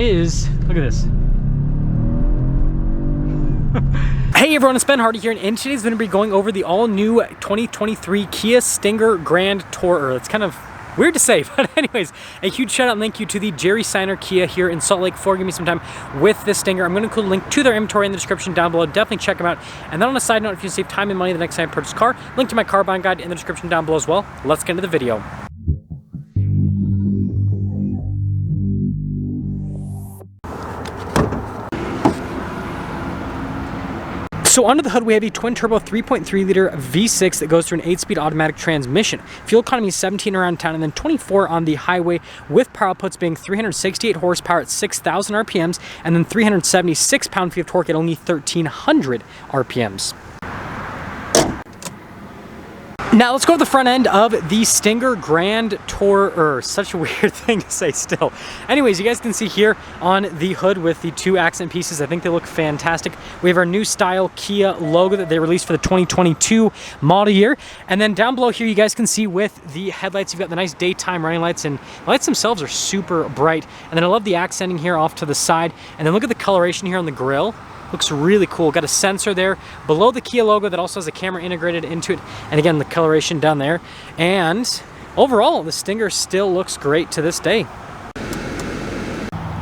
Look at this. Hey everyone, it's Ben Hardy here, and in today's video we're going to be going over the all-new 2023 Kia Stinger Grand Tourer. It's kind of weird to say, but anyways, a huge shout out and thank you to the Jerry Signer Kia here in Salt Lake for giving me some time with this Stinger. I'm going to include a link to their inventory in the description down below. Definitely check them out. And then on a side note, if you save time and money the next time you purchase a car, link to my car buying guide in the description down below as well. Let's get into the video. So under the hood, we have a twin-turbo 3.3-liter V6 that goes through an 8-speed automatic transmission. Fuel economy is 17 around town and then 24 on the highway, with power outputs being 368 horsepower at 6,000 RPMs and then 376 pound-feet of torque at only 1,300 RPMs. Now let's go to the front end of the Stinger Grand Tourer. Such a weird thing to say still. Anyways, you guys can see here on the hood with the two accent pieces, I think they look fantastic. We have our new style Kia logo that they released for the 2022 model year. And then down below here, you guys can see with the headlights, you've got the nice daytime running lights, and the lights themselves are super bright. And then I love the accenting here off to the side. And then look at the coloration here on the grille. Looks really cool. Got a sensor there below the Kia logo that also has a camera integrated into it. And again, the coloration down there. And overall, the Stinger still looks great to this day.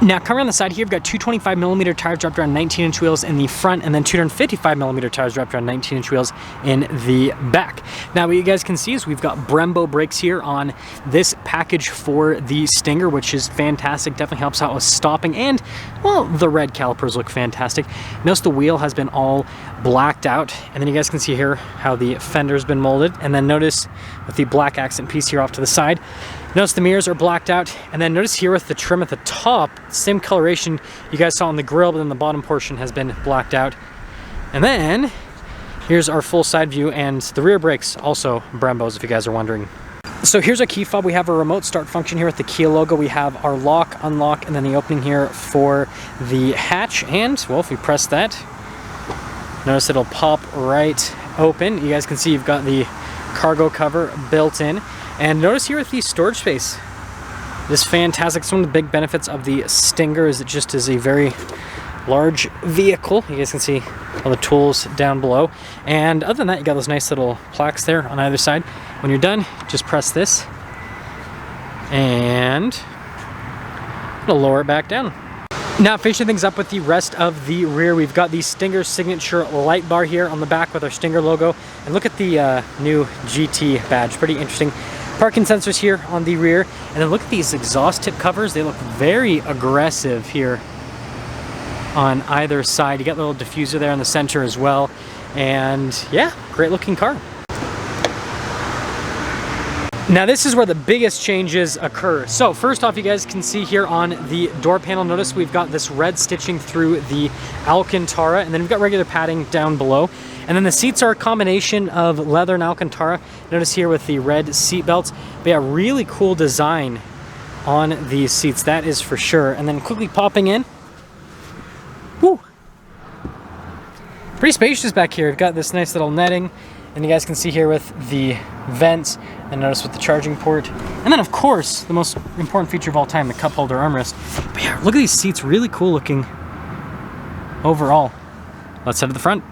Now, coming on the side here, we've got 225mm tires dropped around 19-inch wheels in the front, and then 255mm tires dropped around 19-inch wheels in the back. Now, what you guys can see is we've got Brembo brakes here on this package for the Stinger, which is fantastic. Definitely helps out with stopping, and, well, the red calipers look fantastic. Notice the wheel has been all blacked out, and then you guys can see here how the fender's been molded, and then notice with the black accent piece here off to the side, notice the mirrors are blacked out, and then notice here with the trim at the top, same coloration you guys saw on the grille, but then the bottom portion has been blacked out. And then here's our full side view, and the rear brakes also Brembos, if you guys are wondering. So here's our key fob. We have a remote start function here with the Kia logo. We have our lock, unlock, and then the opening here for the hatch. And, well, if we press that, notice it'll pop right open. You guys can see you've got the cargo cover built in. And notice here with the storage space, this fantastic. Some of the big benefits of the Stinger is it just is a very large vehicle. You guys can see all the tools down below. And other than that, you got those nice little plaques there on either side. When you're done, just press this and it'll lower it back down. Now, finishing things up with the rest of the rear, we've got the Stinger signature light bar here on the back with our Stinger logo. And look at the new GT badge, pretty interesting. Parking sensors here on the rear. And then look at these exhaust tip covers. They look very aggressive here on either side. You got the little diffuser there in the center as well. And yeah, great looking car. Now this is where the biggest changes occur. So first off, you guys can see here on the door panel, notice we've got this red stitching through the Alcantara, and then we've got regular padding down below. And then the seats are a combination of leather and Alcantara. Notice here with the red seat belts. But yeah, really cool design on these seats, that is for sure. And then quickly popping in. Woo! Pretty spacious back here. We've got this nice little netting. And you guys can see here with the vents, and notice with the charging port. And then, of course, the most important feature of all time, the cup holder armrest. But yeah, look at these seats, really cool looking overall. Let's head to the front.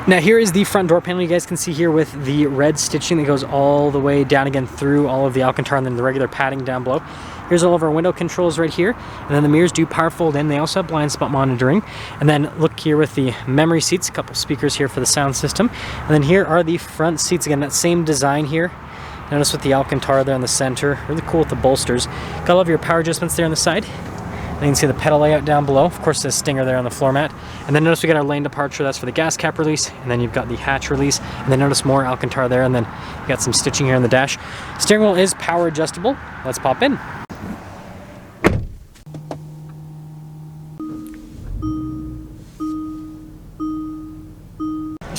Now here is the front door panel. You guys can see here with the red stitching that goes all the way down again through all of the Alcantara and then the regular padding down below. Here's all of our window controls right here. And then the mirrors do power fold in. They also have blind spot monitoring. And then look here with the memory seats, a couple speakers here for the sound system. And then here are the front seats. Again, that same design here. Notice with the Alcantara there in the center. Really cool with the bolsters. Got all of your power adjustments there on the side. And you can see the pedal layout down below. Of course, the Stinger there on the floor mat. And then notice we got our lane departure. That's for the gas cap release. And then you've got the hatch release. And then notice more Alcantara there. And then you got some stitching here on the dash. Steering wheel is power adjustable. Let's pop in.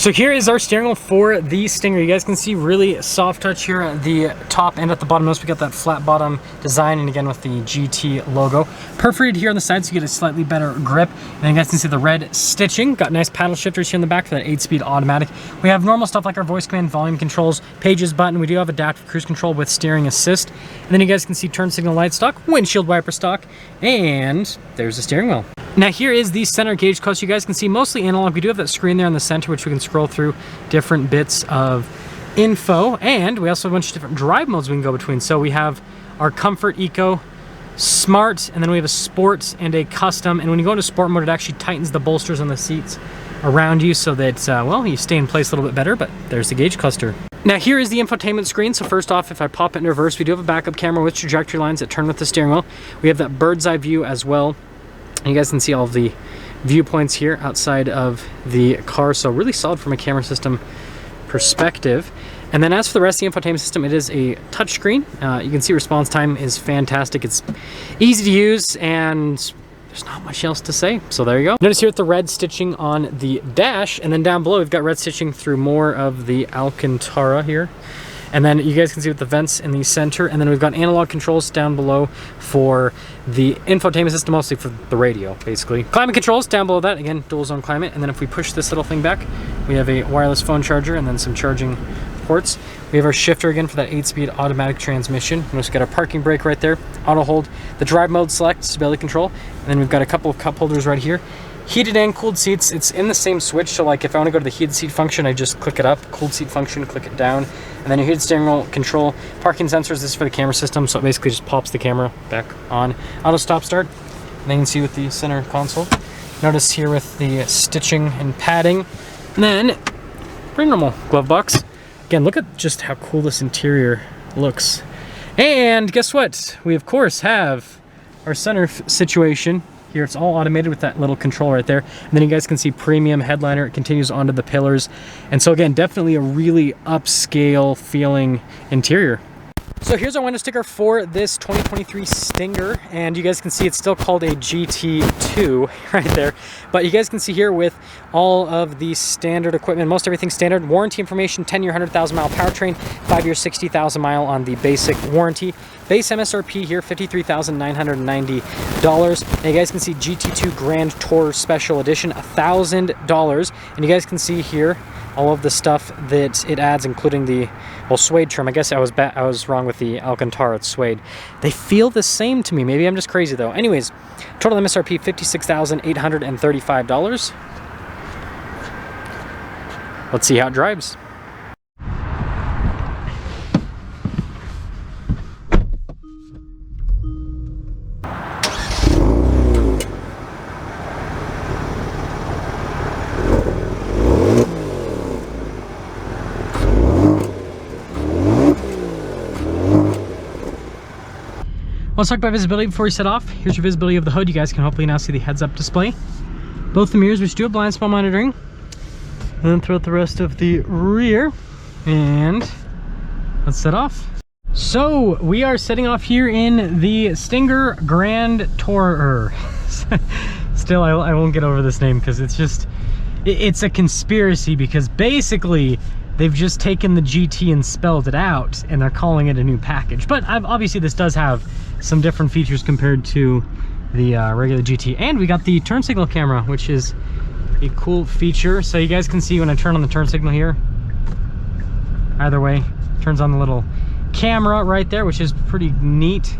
So here is our steering wheel for the Stinger. You guys can see really soft touch here at the top and at the bottom. Notice we got that flat bottom design, and again with the GT logo. Perforated here on the side so you get a slightly better grip. And then you guys can see the red stitching. Got nice paddle shifters here in the back for that 8-speed automatic. We have normal stuff like our voice command, volume controls, pages button. We do have adaptive cruise control with steering assist. And then you guys can see turn signal light stock, windshield wiper stock, and there's the steering wheel. Now here is the center gauge cluster. You guys can see mostly analog. We do have that screen there in the center, which we can scroll through different bits of info. And we also have a bunch of different drive modes we can go between. So we have our Comfort, Eco, Smart, and then we have a Sport and a Custom. And when you go into Sport mode, it actually tightens the bolsters on the seats around you so that, well, you stay in place a little bit better, but there's the gauge cluster. Now here is the infotainment screen. So first off, if I pop it in reverse, we do have a backup camera with trajectory lines that turn with the steering wheel. We have that bird's eye view as well. You guys can see all of the viewpoints here outside of the car, so really solid from a camera system perspective. And then as for the rest of the infotainment system, it is a touchscreen. You can see response time is fantastic. It's easy to use, and there's not much else to say, so there you go. Notice here with the red stitching on the dash, and then down below we've got red stitching through more of the Alcantara here. And then you guys can see with the vents in the center, and then we've got analog controls down below for the infotainment system, mostly for the radio, basically. Climate controls down below that, again, dual zone climate. And then if we push this little thing back, we have a wireless phone charger and then some charging ports. We have our shifter again for that 8-speed automatic transmission. Notice we've got our parking brake right there, auto hold, the drive mode select, stability control, and then we've got a couple of cup holders right here. Heated and cooled seats, it's in the same switch, so like if I want to go to the heated seat function, I just click it up, cooled seat function, click it down, and then your heated steering wheel control. Parking sensors, this is for the camera system, so it basically just pops the camera back on. Auto stop start, and then you can see with the center console. Notice here with the stitching and padding, and then pretty normal glove box. Again, look at just how cool this interior looks. And guess what? We of course have our center situation. Here it's all automated with that little control right there. And then you guys can see premium headliner. It continues onto the pillars. And so again, definitely a really upscale feeling interior. So here's our window sticker for this 2023 Stinger, and you guys can see it's still called a GT2 right there. But you guys can see here with all of the standard equipment, most everything standard. Warranty information, 10-year, 100,000-mile powertrain, 5-year, 60,000-mile on the basic warranty. Base MSRP here, $53,990. And you guys can see GT2 Grand Tour Special Edition, $1,000. And you guys can see here all of the stuff that it adds, including the, well, suede trim. I guess I was wrong with the Alcantara, it's suede. They feel the same to me. Maybe I'm just crazy though. Anyways, total MSRP $56,835. Let's see how it drives. Let's talk about visibility before we set off. Here's your visibility of the hood. You guys can hopefully now see the heads-up display. Both the mirrors, which do have blind spot monitoring. And then throughout the rest of the rear. And let's set off. So we are setting off here in the Stinger Grand Tourer. Still, I won't get over this name because it's just, it's a conspiracy, because basically they've just taken the GT and spelled it out and they're calling it a new package. But obviously this does have some different features compared to the regular GT. And we got the turn signal camera, which is a cool feature. So you guys can see when I turn on the turn signal here, either way, turns on the little camera right there, which is pretty neat.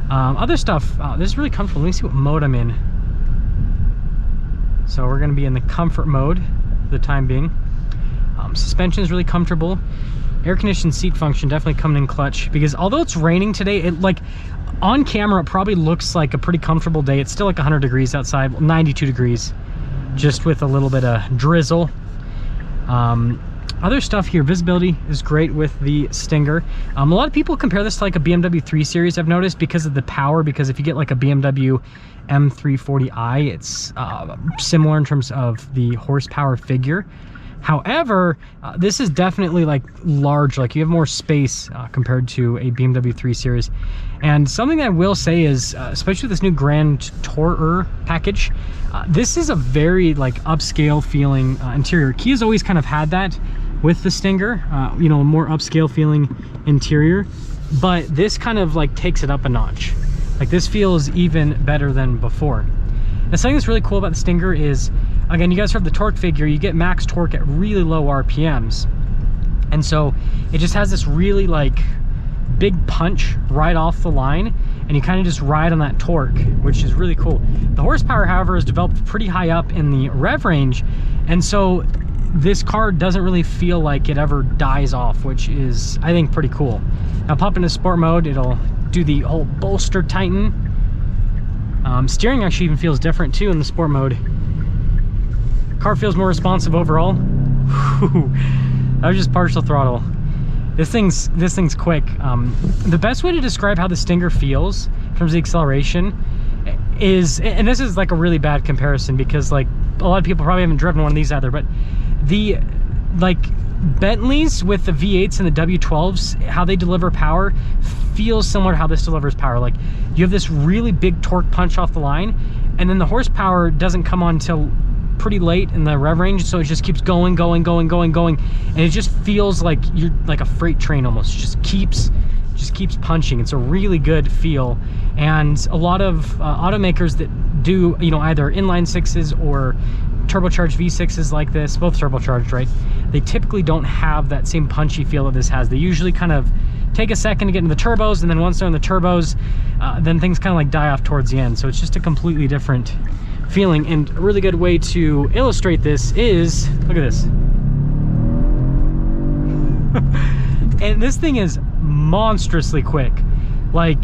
Other stuff, this is really comfortable. Let me see what mode I'm in. So we're gonna be in the comfort mode for the time being. Suspension is really comfortable. Air conditioned seat function definitely coming in clutch, because although it's raining today, it, like, on camera it probably looks like a pretty comfortable day. It's still like 100 degrees outside, well, 92 degrees, just with a little bit of drizzle. Other stuff here, visibility is great with the Stinger. A lot of people compare this to like a BMW 3 Series, I've noticed, because of the power, because if you get like a BMW M340i, it's similar in terms of the horsepower figure. However, this is definitely like large, like you have more space compared to a BMW 3 Series. And something I will say is, especially with this new Grand Tourer package, this is a very like upscale feeling interior. Kia's always kind of had that with the Stinger, you know, more upscale feeling interior, but this kind of like takes it up a notch. Like this feels even better than before. And something that's really cool about the Stinger is, again, you guys heard the torque figure, you get max torque at really low RPMs. And so it just has this really like big punch right off the line, and you kind of just ride on that torque, which is really cool. The horsepower, however, is developed pretty high up in the rev range, and so this car doesn't really feel like it ever dies off, which is, I think, pretty cool. Now pop into sport mode, it'll do the whole bolster tighten. Steering actually even feels different too in the sport mode. Car feels more responsive overall. That was just partial throttle. This thing's quick. The best way to describe how the Stinger feels in terms of the acceleration is, and this is like a really bad comparison because like a lot of people probably haven't driven one of these either, but the like Bentleys with the V8s and the W12s, how they deliver power feels similar to how this delivers power. Like you have this really big torque punch off the line, and then the horsepower doesn't come on until pretty late in the rev range, so it just keeps going, and it just feels like you're like a freight train almost. It just keeps punching. It's a really good feel, and a lot of automakers that do, you know, either inline sixes or turbocharged V6s like this, both turbocharged, right? They typically don't have that same punchy feel that this has. They usually kind of take a second to get into the turbos, and then once they're in the turbos, then things kind of like die off towards the end. So it's just a completely different feeling. And a really good way to illustrate this is, look at this. And this thing is monstrously quick. Like,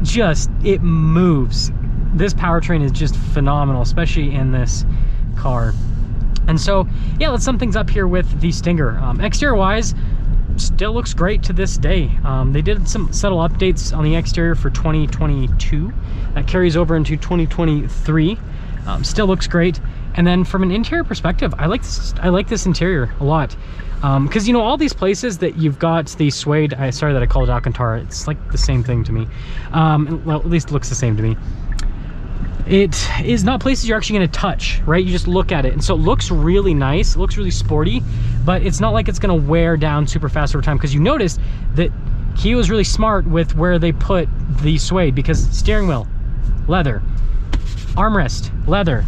just, it moves. This powertrain is just phenomenal, especially in this car. And so, yeah, let's sum things up here with the Stinger. Exterior wise, still looks great to this day. They did some subtle updates on the exterior for 2022 that carries over into 2023. Still looks great. And then from an interior perspective, I like this interior a lot, because you know, all these places that you've got the suede, sorry that I called it Alcantara, it's like the same thing to me. Well, at least it looks the same to me. It is not places you're actually going to touch, right? You just look at it, and so it looks really nice, it looks really sporty, but it's not like it's going to wear down super fast over time, because you noticed that Kia was really smart with where they put the suede, because steering wheel, leather, armrest, leather,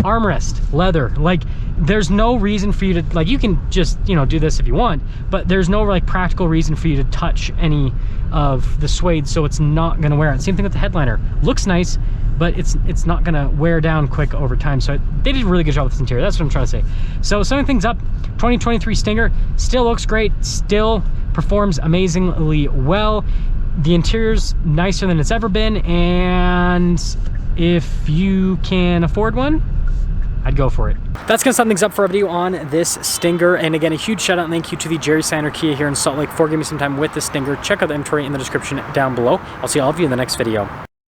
armrest, leather. Like, there's no reason for you to, like, you can just, you know, do this if you want, but there's no like practical reason for you to touch any of the suede, so it's not going to wear out. Same thing with the headliner. Looks nice, but it's not going to wear down quick over time. So they did a really good job with this interior. That's what I'm trying to say. So summing things up, 2023 Stinger still looks great, still performs amazingly well. The interior's nicer than it's ever been, and if you can afford one, I'd go for it. That's gonna sum things up for a video on this Stinger. And again, a huge shout out and thank you to the Jerry Sander Kia here in Salt Lake for giving me some time with the Stinger. Check out the inventory in the description down below. I'll see all of you in the next video.